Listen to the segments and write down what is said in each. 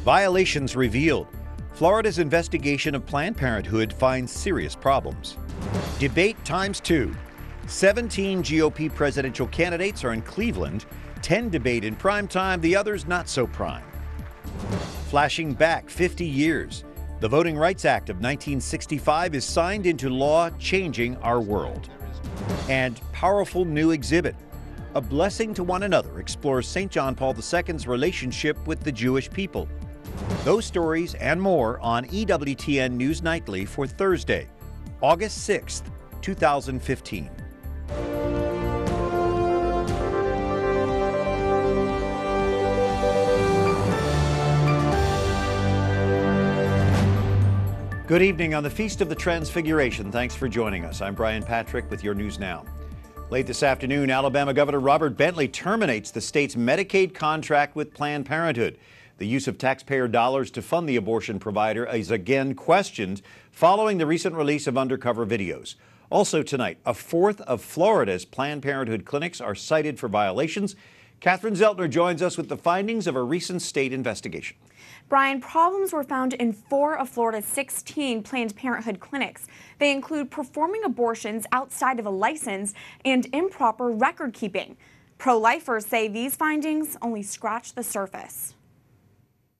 Violations revealed. Florida's investigation of Planned Parenthood finds serious problems. Debate ×2. 17 GOP presidential candidates are in Cleveland. 10 debate in prime time, the others not so prime. Flashing back 50 years. The Voting Rights Act of 1965 is signed into law, changing our world. And powerful new exhibit. A Blessing to One Another explores St. John Paul II's relationship with the Jewish people. Those stories and more on EWTN News Nightly for Thursday, August 6th, 2015. Good evening on the Feast of the Transfiguration. Thanks for joining us. I'm Brian Patrick with your news now. Late this afternoon, Alabama Governor Robert Bentley terminates the state's Medicaid contract with Planned Parenthood. The use of taxpayer dollars to fund the abortion provider is again questioned following the recent release of undercover videos. Also tonight, a fourth of Florida's Planned Parenthood clinics are cited for violations. Catherine Szeltner joins us with the findings of a recent state investigation. Brian, problems were found in 4 of Florida's 16 Planned Parenthood clinics. They include performing abortions outside of a license and improper record keeping. Pro-lifers say these findings only scratch the surface.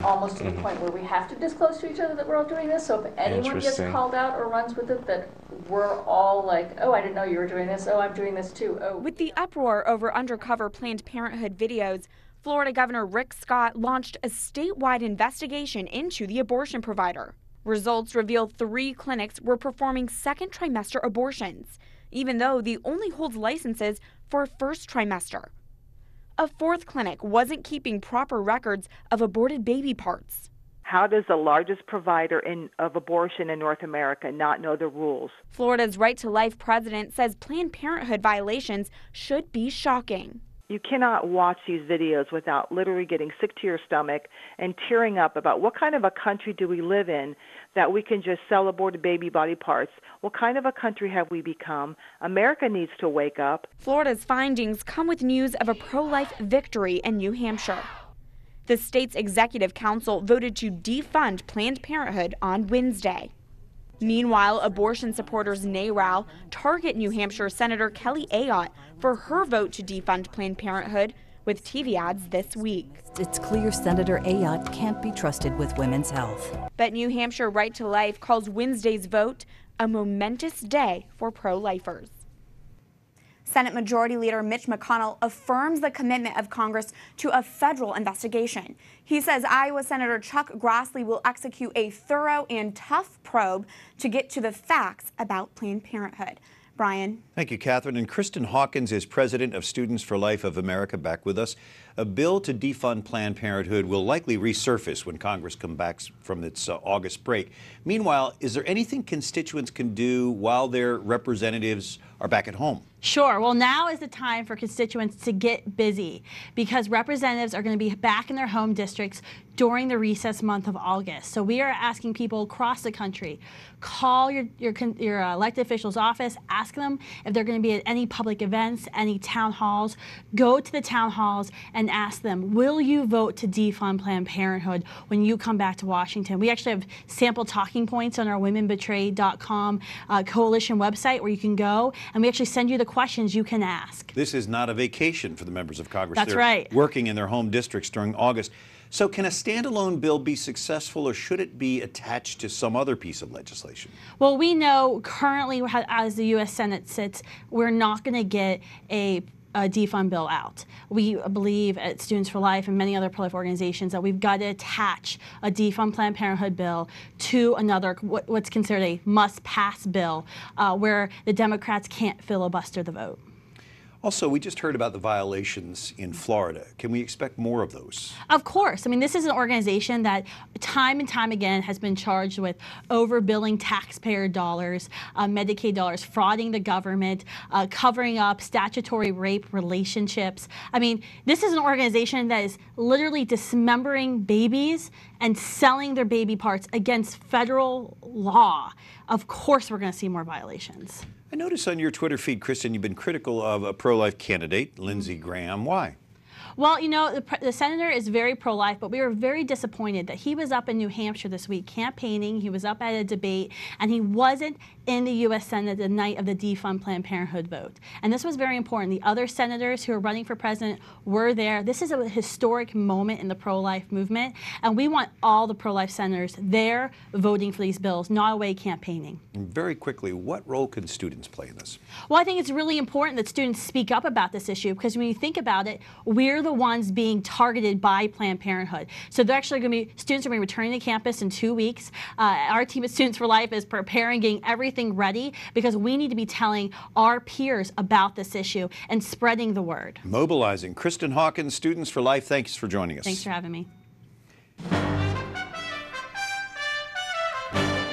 Almost to the point where we have to disclose to each other that we're all doing this, so if anyone gets called out or runs with it, that we're all like, oh, I didn't know you were doing this, oh, I'm doing this too, oh. With the uproar over undercover Planned Parenthood videos, Florida Governor Rick Scott launched a statewide investigation into the abortion provider. Results reveal 3 clinics were performing second trimester abortions, even though the only holds licenses for first trimester. A 4th clinic wasn't keeping proper records of aborted baby parts. How does the largest provider of abortion in North America not know the rules? Florida's Right to Life president says Planned Parenthood violations should be shocking. You cannot watch these videos without literally getting sick to your stomach and tearing up about what kind of a country do we live in that we can just sell aborted baby body parts. What kind of a country have we become? America needs to wake up. Florida's findings come with news of a pro-life victory in New Hampshire. The state's executive council voted to defund Planned Parenthood on Wednesday. Meanwhile, abortion supporters NARAL target New Hampshire Senator Kelly Ayotte for her vote to defund Planned Parenthood with TV ads this week. It's clear Senator Ayotte can't be trusted with women's health. But New Hampshire Right to Life calls Wednesday's vote a momentous day for pro-lifers. Senate Majority Leader Mitch McConnell affirms the commitment of Congress to a federal investigation. He says Iowa Senator Chuck Grassley will execute a thorough and tough probe to get to the facts about Planned Parenthood. Brian. Thank you, Catherine. And Kristin Hawkins is president of Students for Life of America, back with us. A bill to defund Planned Parenthood will likely resurface when Congress comes back from its August break. Meanwhile, is there anything constituents can do while their representatives are back at home? Sure. Well, now is the time for constituents to get busy because representatives are going to be back in their home districts during the recess month of August. So we are asking people across the country, call your elected official's office, ask them if they're going to be at any public events, any town halls. Go to the town halls and ask them, will you vote to defund Planned Parenthood when you come back to Washington? We actually have sample talking points on our womenbetrayed.com coalition website where you can go, and we actually send you the questions you can ask. This is not a vacation for the members of Congress. That's They're right. Working in their home districts during August. So can a standalone bill be successful, or should it be attached to some other piece of legislation? Well, we know currently, as the U.S. Senate sits, we're not going to get a defund bill out. We believe at Students for Life and many other pro-life organizations that we've got to attach a defund Planned Parenthood bill to another, what's considered a must-pass bill, where the Democrats can't filibuster the vote. Also, we just heard about the violations in Florida. Can we expect more of those? Of course. I mean, this is an organization that time and time again has been charged with overbilling taxpayer dollars, Medicaid dollars, frauding the government, covering up statutory rape relationships. I mean, this is an organization that is literally dismembering babies and selling their baby parts against federal law. Of course, we're going to see more violations. I notice on your Twitter feed, Kristin, you've been critical of a pro-life candidate, Lindsey Graham. Why? Well, you know, the senator is very pro-life, but we were very disappointed that he was up in New Hampshire this week campaigning. He was up at a debate, and he wasn't in the U.S. Senate the night of the defund Planned Parenthood vote. And this was very important. The other senators who are running for president were there. This is a historic moment in the pro-life movement, and we want all the pro-life senators there voting for these bills, not away campaigning. Very quickly, what role can students play in this? Well, I think it's really important that students speak up about this issue, because when you think about it, we're the ones being targeted by Planned Parenthood. So they're actually going to be, students are going to be returning to campus in 2 weeks. Our team at Students for Life is preparing, getting everything ready, because we need to be telling our peers about this issue and spreading the word. Mobilizing. Kristin Hawkins, Students for Life, thanks for joining us. Thanks for having me.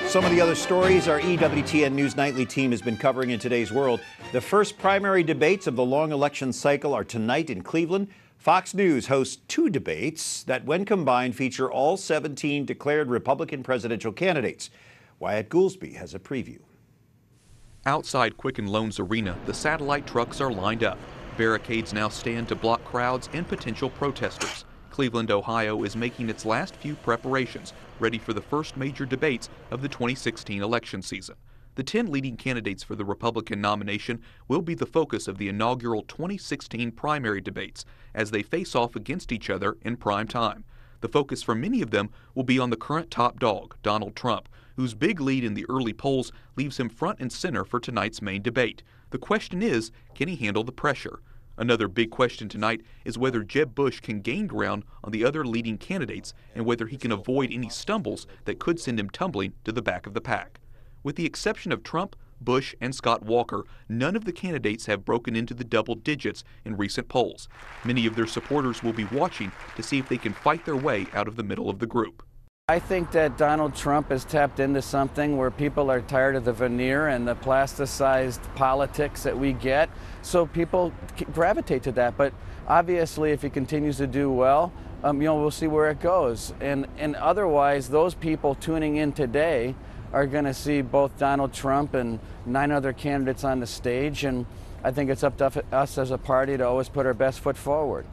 Some of the other stories our EWTN News Nightly team has been covering in today's world. The first primary debates of the long election cycle are tonight in Cleveland. Fox News hosts 2 debates that, when combined, feature all 17 declared Republican presidential candidates. Wyatt Goolsby has a preview. Outside Quicken Loans Arena, the satellite trucks are lined up. Barricades now stand to block crowds and potential protesters. Cleveland, Ohio is making its last few preparations, ready for the first major debates of the 2016 election season. The 10 leading candidates for the Republican nomination will be the focus of the inaugural 2016 primary debates as they face off against each other in prime time. The focus for many of them will be on the current top dog, Donald Trump, whose big lead in the early polls leaves him front and center for tonight's main debate. The question is, can he handle the pressure? Another big question tonight is whether Jeb Bush can gain ground on the other leading candidates and whether he can avoid any stumbles that could send him tumbling to the back of the pack. With the exception of Trump, Bush, and Scott Walker, none of the candidates have broken into the double digits in recent polls. Many of their supporters will be watching to see if they can fight their way out of the middle of the group. I think that Donald Trump has tapped into something where people are tired of the veneer and the plasticized politics that we get, so people gravitate to that. But obviously, if he continues to do well, we'll see where it goes. And otherwise, those people tuning in today are going to see both Donald Trump and 9 other candidates on the stage, and I think it's up to us as a party to always put our best foot forward.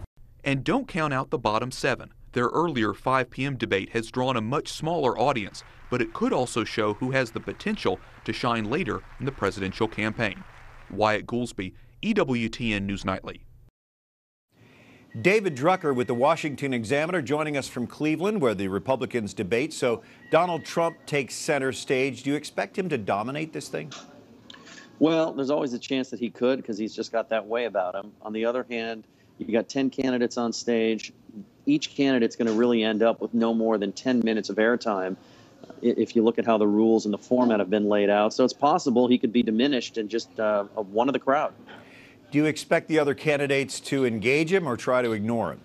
And don't count out the bottom 7. Their earlier 5 p.m. debate has drawn a much smaller audience, but it could also show who has the potential to shine later in the presidential campaign. Wyatt Goolsby, EWTN News Nightly. David Drucker with the Washington Examiner joining us from Cleveland, where the Republicans debate. So Donald Trump takes center stage. Do you expect him to dominate this thing? Well, there's always a chance that he could, because he's just got that way about him. On the other hand, you got 10 candidates on stage. Each candidate's going to really end up with no more than 10 minutes of airtime if you look at how the rules and the format have been laid out. So it's possible he could be diminished in just one of the crowd. Do you expect the other candidates to engage him or try to ignore him?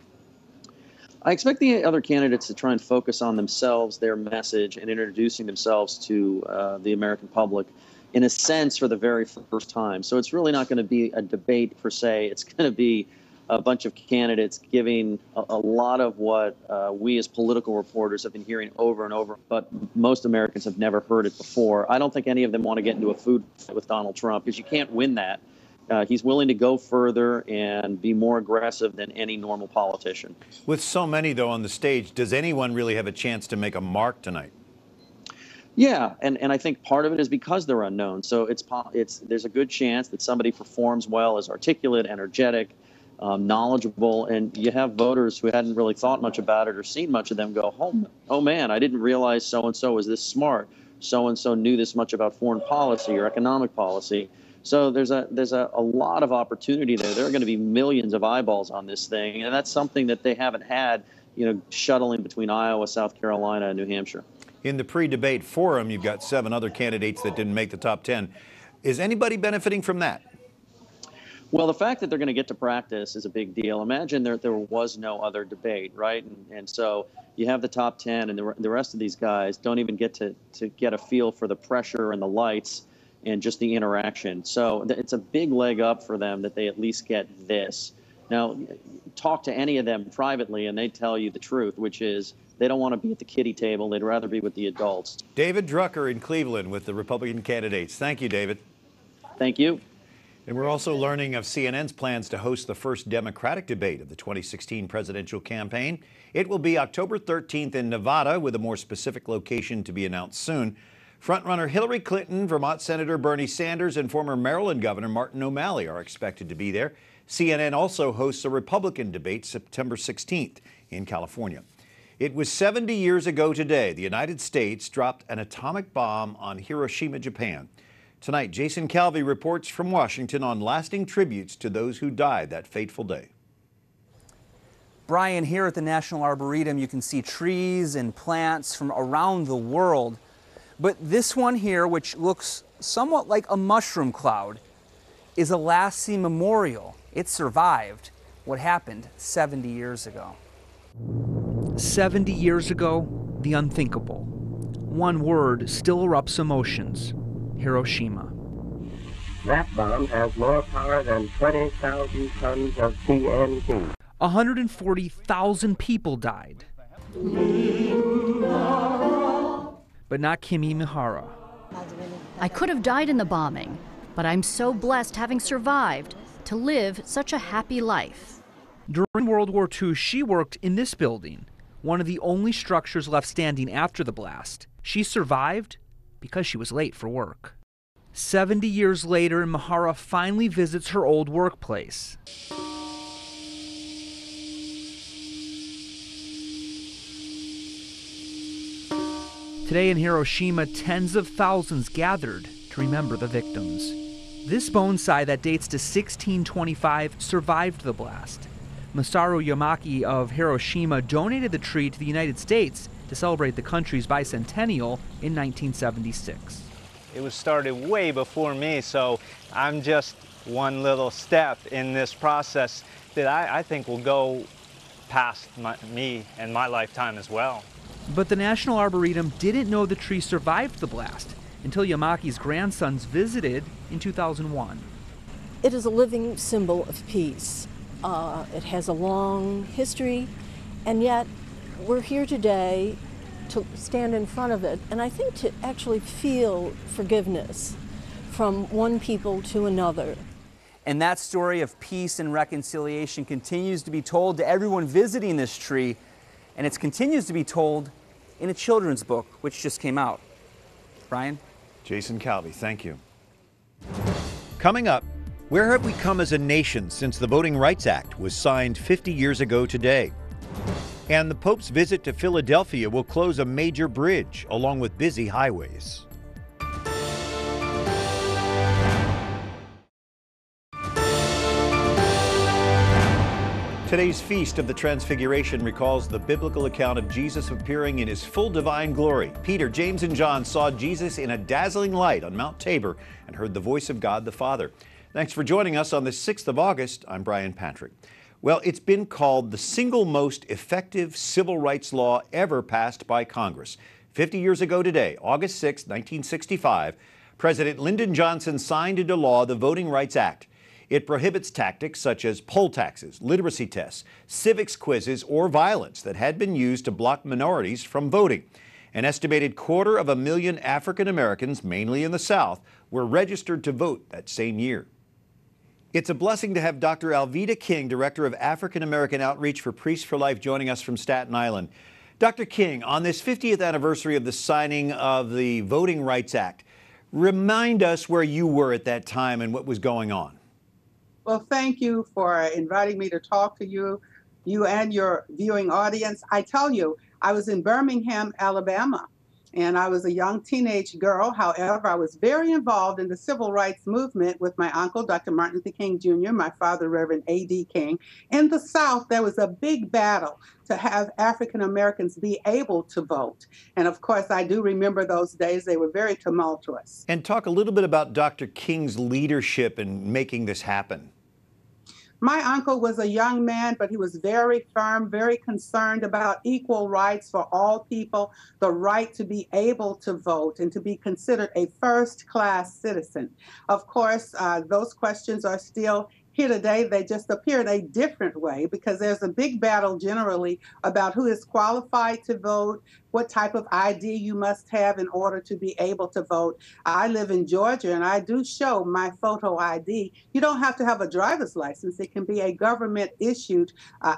I expect the other candidates to try and focus on themselves, their message, and introducing themselves to the American public, in a sense, for the very first time. So it's really not going to be a debate per se. It's going to be a bunch of candidates giving a lot of what we as political reporters have been hearing over and over, but most Americans have never heard it before. I don't think any of them want to get into a food fight with Donald Trump, because you can't win that. He's willing to go further and be more aggressive than any normal politician. With so many, though, on the stage, does anyone really have a chance to make a mark tonight? Yeah, and I think part of it is because they're unknown. So there's a good chance that somebody performs well, is articulate, energetic, knowledgeable, and you have voters who hadn't really thought much about it or seen much of them go, oh man, I didn't realize so-and-so was this smart. So-and-so knew this much about foreign policy or economic policy. So there's a lot of opportunity there. There are going to be millions of eyeballs on this thing, and that's something that they haven't had, shuttling between Iowa, South Carolina, and New Hampshire. In the pre-debate forum, you've got 7 other candidates that didn't make the top 10. Is anybody benefiting from that? Well, the fact that they're going to get to practice is a big deal. Imagine there was no other debate, right? And so you have the top 10, and the rest of these guys don't even get to get a feel for the pressure and the lights and just the interaction. So it's a big leg up for them that they at least get this. Now, talk to any of them privately, and they tell you the truth, which is they don't want to be at the kiddie table. They'd rather be with the adults. David Drucker in Cleveland with the Republican candidates. Thank you, David. Thank you. And we're also learning of CNN's plans to host the first Democratic debate of the 2016 presidential campaign. It will be October 13th in Nevada, with a more specific location to be announced soon. Frontrunner Hillary Clinton, Vermont Senator Bernie Sanders, and former Maryland Governor Martin O'Malley are expected to be there. CNN also hosts a Republican debate September 16th in California. It was 70 years ago today the United States dropped an atomic bomb on Hiroshima, Japan. Tonight, Jason Calvi reports from Washington on lasting tributes to those who died that fateful day. Brian, here at the National Arboretum, you can see trees and plants from around the world. But this one here, which looks somewhat like a mushroom cloud, is a lasting memorial. It survived what happened 70 years ago. 70 years ago, the unthinkable. One word still erupts emotions: Hiroshima. That bomb has more power than 20,000 tons of TNT. 140,000 people died. But not Kimi Mihara. I could have died in the bombing, but I'm so blessed having survived to live such a happy life. During World War II, she worked in this building, one of the only structures left standing after the blast. She survived because she was late for work. 70 years later, Mihara finally visits her old workplace. Today in Hiroshima, tens of thousands gathered to remember the victims. This bonsai that dates to 1625 survived the blast. Masaru Yamaki of Hiroshima donated the tree to the United States to celebrate the country's bicentennial in 1976. It was started way before me, so I'm just one little step in this process that I think will go past me and my lifetime as well. But the National Arboretum didn't know the tree survived the blast until Yamaki's grandsons visited in 2001. It is a living symbol of peace. It has a long history, and yet we're here today to stand in front of it, and I think to actually feel forgiveness from one people to another. And that story of peace and reconciliation continues to be told to everyone visiting this tree, and it continues to be told in a children's book, which just came out. Brian? Jason Calvi, thank you. Coming up, where have we come as a nation since the Voting Rights Act was signed 50 years ago today? And the Pope's visit to Philadelphia will close a major bridge along with busy highways. Today's Feast of the Transfiguration recalls the biblical account of Jesus appearing in his full divine glory. Peter, James, and John saw Jesus in a dazzling light on Mount Tabor and heard the voice of God the Father. Thanks for joining us on the 6th of August. I'm Brian Patrick. Well, it's been called the single most effective civil rights law ever passed by Congress. 50 years ago today, August 6, 1965, President Lyndon Johnson signed into law the Voting Rights Act. It prohibits tactics such as poll taxes, literacy tests, civics quizzes, or violence that had been used to block minorities from voting. An estimated 250,000 African Americans, mainly in the South, were registered to vote that same year. It's a blessing to have Dr. Alveda King, Director of African American Outreach for Priests for Life, joining us from Staten Island. Dr. King, on this 50th anniversary of the signing of the Voting Rights Act, remind us where you were at that time and what was going on. Well, thank you for inviting me to talk to you and your viewing audience. I tell you, I was in Birmingham, Alabama, and I was a young teenage girl. However, I was very involved in the civil rights movement with my uncle, Dr. Martin Luther King Jr., my father, Reverend A.D. King. In the South, there was a big battle to have African Americans be able to vote. And of course, I do remember those days. They were very tumultuous. And talk a little bit about Dr. King's leadership in making this happen. My uncle was a young man, but he was very firm, very concerned about equal rights for all people, the right to be able to vote and to be considered a first-class citizen. Of course, those questions are still here today. They just appear in a different way because there's a big battle generally about who is qualified to vote, what type of ID you must have in order to be able to vote. I live in Georgia, and I do show my photo ID. You don't have to have a driver's license. It can be a government-issued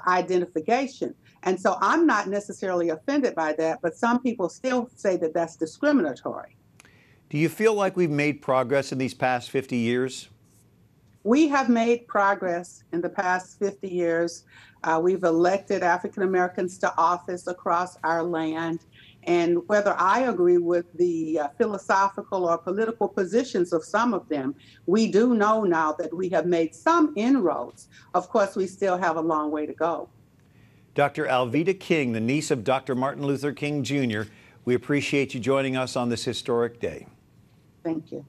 identification. And so I'm not necessarily offended by that, but some people still say that that's discriminatory. Do you feel like we've made progress in these past 50 years? We have made progress in the past 50 years. We've elected African Americans to office across our land. And whether I agree with the philosophical or political positions of some of them, we do know now that we have made some inroads. Of course, we still have a long way to go. Dr. Alveda King, the niece of Dr. Martin Luther King Jr., we appreciate you joining us on this historic day. Thank you.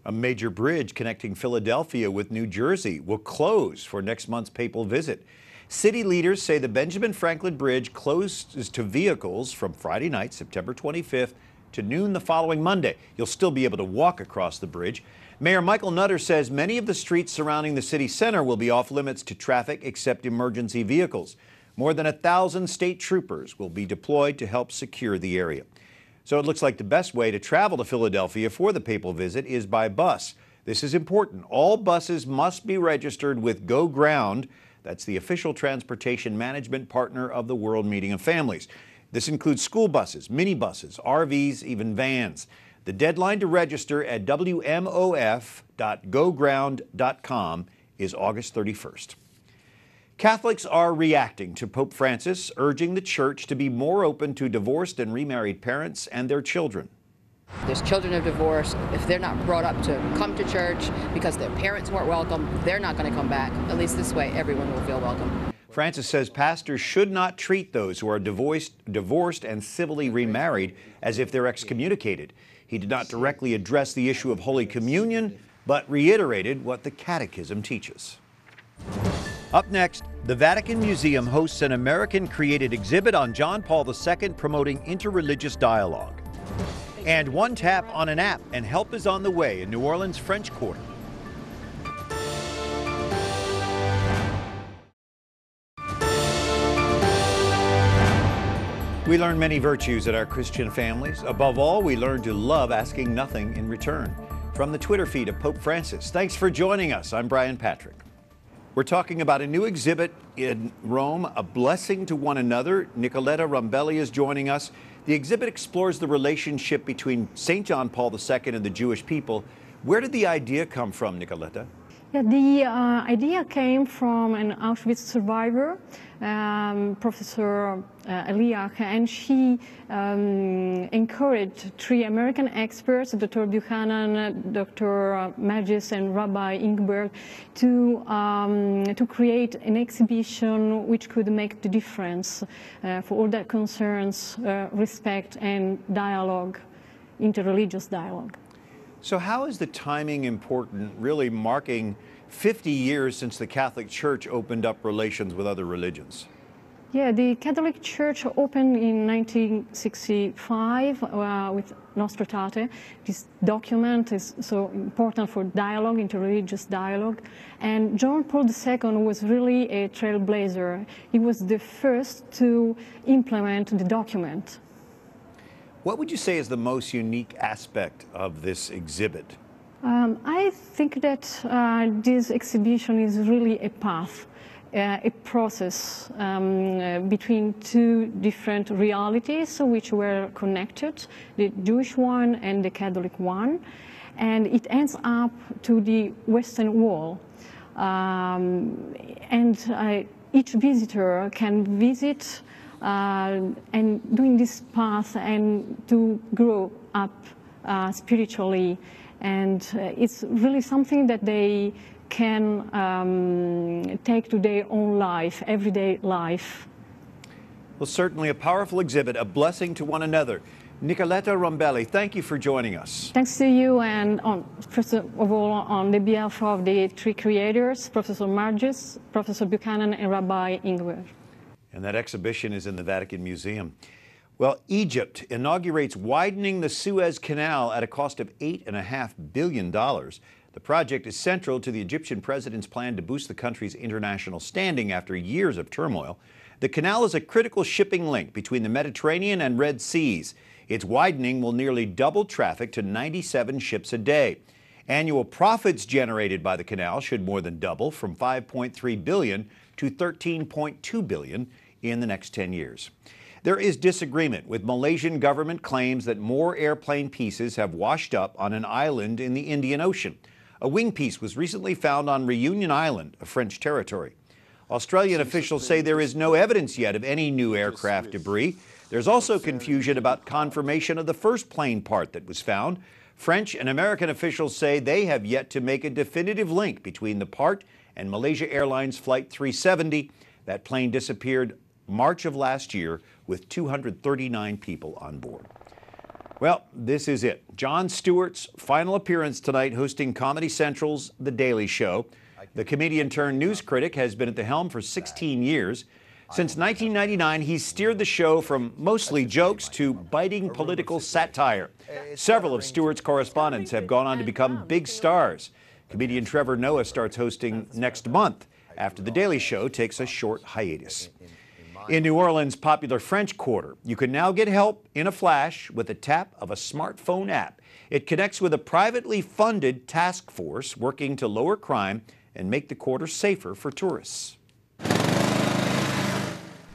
A major bridge connecting Philadelphia with New Jersey will close for next month's papal visit. City leaders say the Benjamin Franklin Bridge closes to vehicles from Friday night, September 25th, to noon the following Monday. You'll still be able to walk across the bridge. Mayor Michael Nutter says many of the streets surrounding the city center will be off limits to traffic except emergency vehicles. More than 1,000 state troopers will be deployed to help secure the area. So it looks like the best way to travel to Philadelphia for the papal visit is by bus. This is important. All buses must be registered with Go Ground. That's the official transportation management partner of the World Meeting of Families. This includes school buses, minibuses, RVs, even vans. The deadline to register at wmof.goground.com is August 31st. Catholics are reacting to Pope Francis, urging the church to be more open to divorced and remarried parents and their children. There's children of divorce. If they're not brought up to come to church because their parents weren't welcome, they're not going to come back. At least this way, everyone will feel welcome. Francis says pastors should not treat those who are divorced and civilly remarried as if they're excommunicated. He did not directly address the issue of Holy Communion, but reiterated what the Catechism teaches. Up next, the Vatican Museum hosts an American-created exhibit on John Paul II promoting interreligious dialogue. And one tap on an app and help is on the way in New Orleans' French Quarter. We learn many virtues at our Christian families. Above all, we learn to love asking nothing in return. From the Twitter feed of Pope Francis, thanks for joining us. I'm Brian Patrick. We're talking about a new exhibit in Rome, A Blessing to One Another. Nicoletta Rombelli is joining us. The exhibit explores the relationship between St. John Paul II and the Jewish people. Where did the idea come from, Nicoletta? Yeah, the idea came from an Auschwitz survivor, Professor Eliach, and she encouraged three American experts, Dr. Buchanan, Dr. Magis, and Rabbi Ingberg, to create an exhibition which could make the difference for all that concerns respect and dialogue, interreligious dialogue. So how is the timing important, really marking 50 years since the Catholic Church opened up relations with other religions? Yeah, the Catholic Church opened in 1965 with Nostra Aetate. This document is so important for dialogue, interreligious dialogue. And John Paul II was really a trailblazer. He was the first to implement the document. What would you say is the most unique aspect of this exhibit? I think that this exhibition is really a path, a process between two different realities which were connected, the Jewish one and the Catholic one, and it ends up to the Western Wall. Each visitor can visit and doing this path and to grow up spiritually, and it's really something that they can take to their own life, everyday life. Well, certainly a powerful exhibit, A Blessing to One Another. Nicoletta Rombelli, thank you for joining us. Thanks to you, and first of all, on the behalf of the three creators, Professor Magis, Professor Buchanan, and Rabbi Ingwer. And that exhibition is in the Vatican Museum. Well, Egypt inaugurates widening the Suez Canal at a cost of $8.5 billion. The The project is central to the Egyptian president's plan to boost the country's international standing after years of turmoil. The canal is a critical shipping link between the Mediterranean and Red Seas. Its widening will nearly double traffic to 97 ships a day. Annual profits generated by the canal should more than double, from $5.3 billion to $13.2 billion in the next 10 years. There is disagreement, with Malaysian government claims that more airplane pieces have washed up on an island in the Indian Ocean. A wing piece was recently found on Reunion Island, a French territory. Australian officials say there is no evidence yet of any new aircraft debris. There's also confusion about confirmation of the first plane part that was found. French and American officials say they have yet to make a definitive link between the part and Malaysia Airlines Flight 370. That plane disappeared March of last year with 239 people on board. Well, this is it. Jon Stewart's final appearance tonight, hosting Comedy Central's The Daily Show. The comedian turned news critic has been at the helm for 16 years. Since 1999, he's steered the show from mostly jokes to biting political satire. Several of Stewart's correspondents have gone on to become big stars. Comedian Trevor Noah starts hosting next month after The Daily Show takes a short hiatus. In New Orleans' popular French Quarter, you can now get help in a flash with a tap of a smartphone app. It connects with a privately funded task force working to lower crime and make the quarter safer for tourists.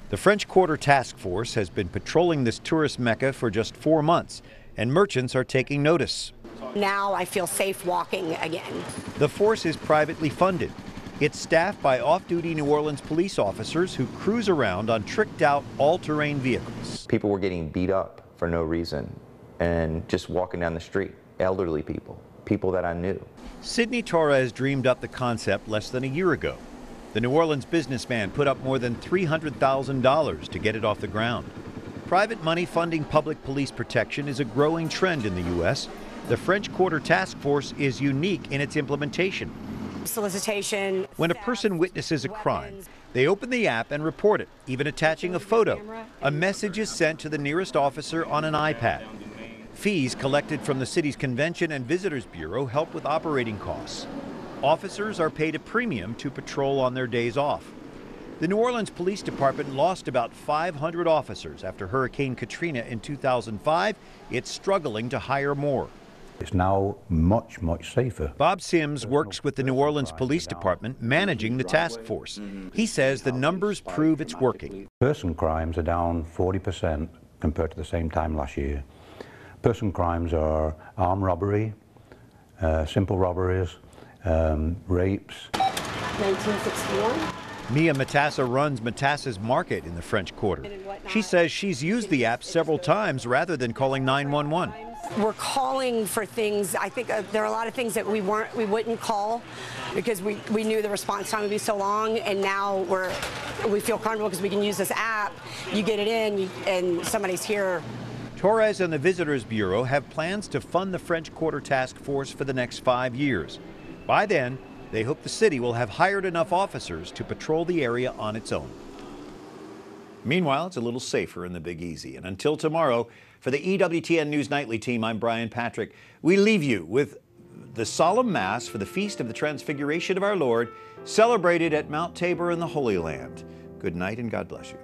The French Quarter Task Force has been patrolling this tourist mecca for just 4 months, and merchants are taking notice. Now I feel safe walking again. The force is privately funded. It's staffed by off-duty New Orleans police officers who cruise around on tricked-out all-terrain vehicles. People were getting beat up for no reason and just walking down the street. Elderly people, people that I knew. Sidney Torres dreamed up the concept less than a year ago. The New Orleans businessman put up more than $300,000 to get it off the ground. Private money funding public police protection is a growing trend in the U.S. The French Quarter Task Force is unique in its implementation. Solicitation. When a person witnesses a crime, they open the app and report it, even attaching a photo. A message is sent to the nearest officer on an iPad. Fees collected from the city's Convention and Visitors Bureau help with operating costs. Officers are paid a premium to patrol on their days off. The New Orleans Police Department lost about 500 officers after Hurricane Katrina in 2005. It's struggling to hire more. It's now much, much safer. Bob Sims works with the New Orleans Police Department managing the task force. He says the numbers prove it's working. Person crimes are down 40% compared to the same time last year. Person crimes are armed robbery, simple robberies, rapes. 1961? Mia Matassa runs Matassa's Market in the French Quarter. She says she's used the app several times rather than calling 911. We're calling for things. I think there are a lot of things that we wouldn't call because we knew the response time would be so long, and now we feel comfortable because we can use this app. You get it in, and somebody's here. Torres and the Visitors Bureau have plans to fund the French Quarter Task Force for the next 5 years. By then, they hope the city will have hired enough officers to patrol the area on its own. Meanwhile, it's a little safer in the Big Easy. And until tomorrow, for the EWTN News Nightly team, I'm Brian Patrick. We leave you with the solemn Mass for the Feast of the Transfiguration of our Lord, celebrated at Mount Tabor in the Holy Land. Good night and God bless you.